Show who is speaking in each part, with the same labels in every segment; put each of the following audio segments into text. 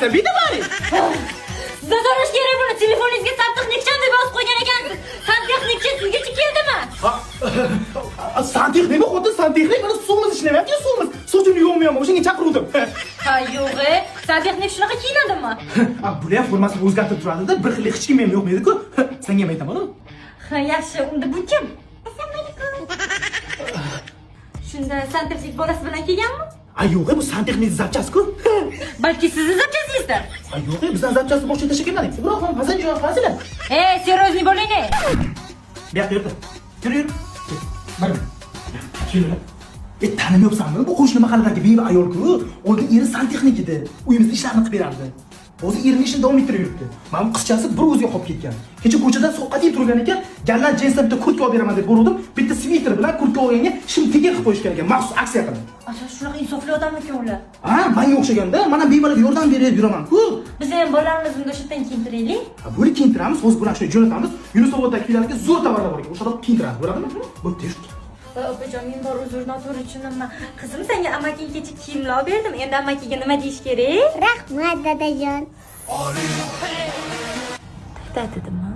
Speaker 1: bilasan, bitta bari.
Speaker 2: Sizdan so'rash kerak buni. Telefoningizga santexnikcham deb yozib qo'ygan ekansiz. Santexnikchi sizgacha keldimi?
Speaker 1: Santexnikmi xotin, santexnik mana suvimiz ishlamayapti, suvimiz. Sochimni yuvmayapman, o'shanga chaqiruvdim.
Speaker 2: Ha, yo'q, santexnik shunaqa kiyinadimi?
Speaker 1: Bular ham formasini o'zgartirib turadi-da, bir xil hech kim ham yo'qmaydi-ku. Senga ham aytaman-ku.
Speaker 2: Ha, yaxshi, unda bu kim? Assalomu alaykum. Shunda santexnik bolasi bilan kelganmi?
Speaker 1: Yo'q, bu santexnik zapchasi-ku.
Speaker 2: Balki sizni zapchasingizdir.
Speaker 1: Yo'q, bizdan zapchasini boshqa tashlab kelmadik. Biroq ham Hasanjon, fazilat.
Speaker 2: Seryozni bo'ling.
Speaker 1: Bu yoqqa yur. Yur. Mana. Kelin. Tanimyapsanmi? Bu qo'shni mahalladagi beva ayol-ku. Oldin eri santexnik edi. Uyimizda ishlarni qilib berardi. Hozir erining ishini davom ettirib yuribdi. Mana qizchasi bir o'ziga qolib ketgan. Kecha ko'chada sovqat yeb turgan ekan, gallan jinsdan bitta kurtka olib beraman deb bordim. Bitta sviter bilan kurtka olganga shim tega qilib qo'yishgan ekan, maxsus aksiya qilib.
Speaker 2: Shunaqa insofli odammi-ku ular?
Speaker 1: Menga o'xshaganda, mana bevalarga yordam berib yuraman-ku.
Speaker 2: Biz ham bolalarimizni o'sha yerdan kiyintiraylik.
Speaker 1: Buni kiyintiramiz, o'z bilan shuni jo'natamiz. Yunusoboddagi fillarga zo'r tovarlar bor ekan, o'sha yerda kiyintiramiz, bo'ladimi? Bo'pti.
Speaker 2: Opajon, men bor uzr noto'g'ri tushundim. Qizim, senga amaking kecha kiyimlar olib berdim. Endi amakiga nima deyish kerak?
Speaker 3: Rahmat dadajon.
Speaker 2: Dada dedimmi?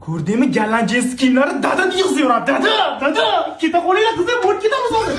Speaker 1: Ko'rdingmi, gallan jins kiyimlari dada deb yig'ib yuradi. Dada. Keta qolinglar qizim, bo'lib ketamiz hozir.